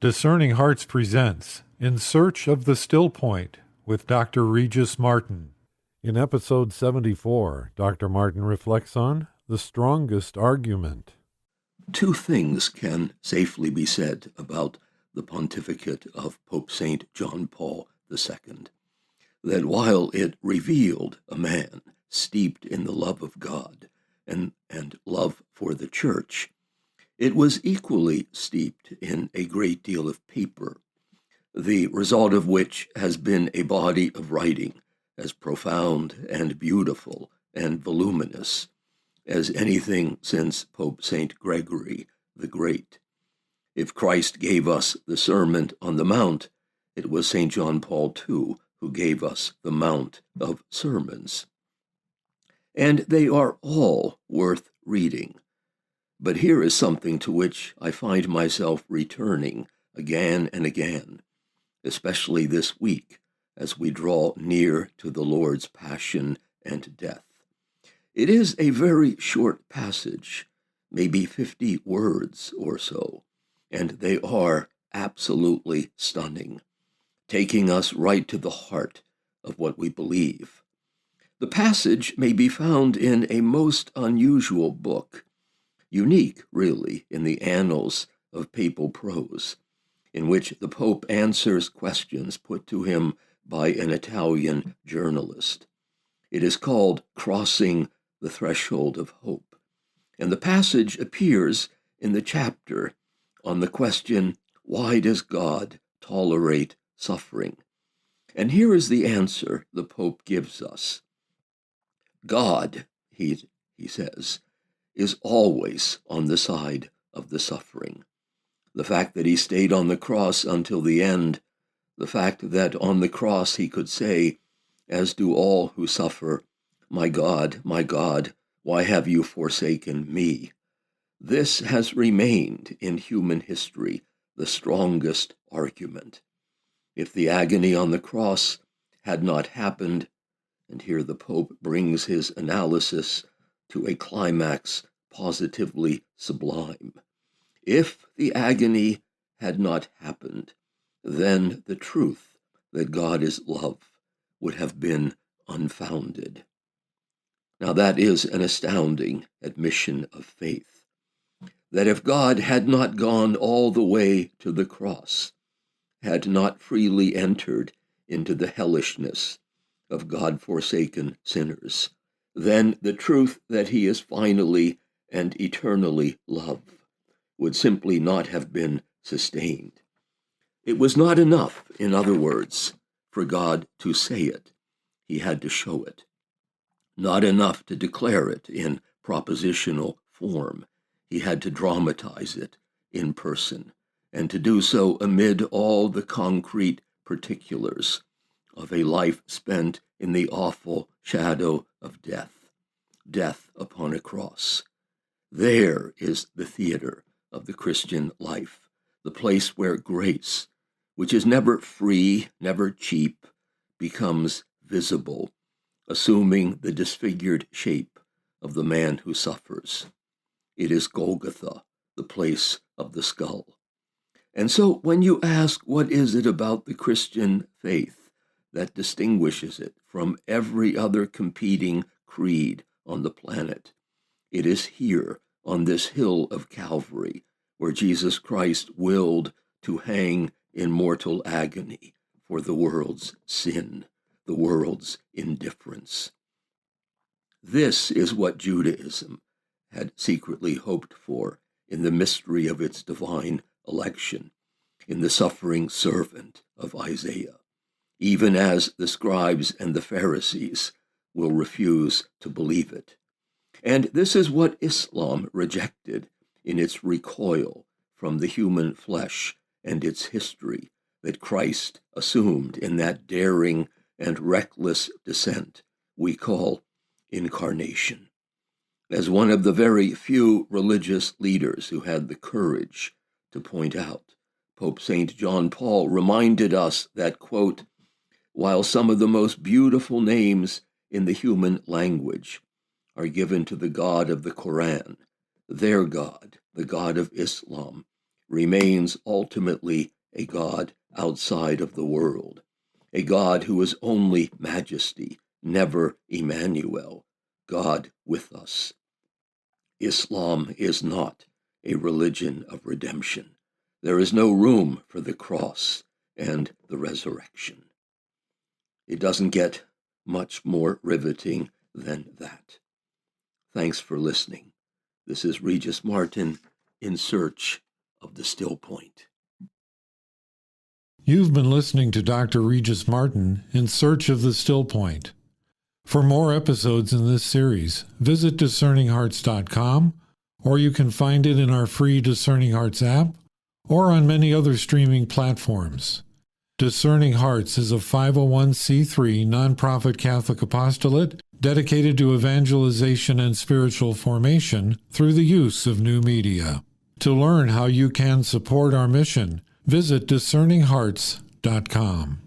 Discerning Hearts presents In Search of the Still Point with Dr. Regis Martin. In episode 74, Dr. Martin reflects on the strongest argument. Two things can safely be said about the pontificate of Pope St. John Paul II. That while it revealed a man steeped in the love of God and love for the Church, it was equally steeped in a great deal of paper, the result of which has been a body of writing as profound and beautiful and voluminous as anything since Pope St. Gregory the Great. If Christ gave us the Sermon on the Mount, it was St. John Paul II who gave us the Mount of Sermons. And they are all worth reading. But here is something to which I find myself returning again and again, especially this week as we draw near to the Lord's Passion and Death. It is a very short passage, maybe 50 words or so, and they are absolutely stunning, taking us right to the heart of what we believe. The passage may be found in a most unusual book, unique, really, in the annals of papal prose, in which the Pope answers questions put to him by an Italian journalist. It is called Crossing the Threshold of Hope, and the passage appears in the chapter on the question, why does God tolerate suffering? And here is the answer the Pope gives us. God, he says, is always on the side of the suffering. The fact that he stayed on the cross until the end, the fact that on the cross he could say, as do all who suffer, my God, why have you forsaken me? This has remained in human history the strongest argument. If the agony on the cross had not happened, and here the Pope brings his analysis to a climax positively sublime. If the agony had not happened, then the truth that God is love would have been unfounded. Now that is an astounding admission of faith, that if God had not gone all the way to the cross, had not freely entered into the hellishness of God-forsaken sinners, then the truth that he is finally and eternally love would simply not have been sustained. It was not enough, in other words, for God to say it. He had to show it. Not enough to declare it in propositional form. He had to dramatize it in person, and to do so amid all the concrete particulars of a life spent in the awful shadow of death upon a cross. There is the theater of the Christian life, the place where grace, which is never free, never cheap, becomes visible, assuming the disfigured shape of the man who suffers. It is Golgotha, the place of the skull. And so when you ask what is it about the Christian faith that distinguishes it from every other competing creed on the planet, it is here on this hill of Calvary where Jesus Christ willed to hang in mortal agony for the world's sin, the world's indifference. This is what Judaism had secretly hoped for in the mystery of its divine election, in the suffering servant of Isaiah, even as the scribes and the Pharisees will refuse to believe it. And this is what Islam rejected in its recoil from the human flesh and its history that Christ assumed in that daring and reckless descent we call incarnation. As one of the very few religious leaders who had the courage to point out, Pope St. John Paul reminded us that, quote, while some of the most beautiful names in the human language are given to the God of the Quran, their God, the God of Islam, remains ultimately a God outside of the world, a God who is only majesty, never Emmanuel, God with us. Islam is not a religion of redemption. There is no room for the cross and the resurrection. It doesn't get much more riveting than that. Thanks for listening. This is Regis Martin in search of the still point. You've been listening to Dr. Regis Martin in search of the still point. For more episodes in this series, visit discerninghearts.com, or you can find it in our free Discerning Hearts app or on many other streaming platforms. Discerning Hearts is a 501c3 nonprofit Catholic apostolate dedicated to evangelization and spiritual formation through the use of new media. To learn how you can support our mission, visit discerninghearts.com.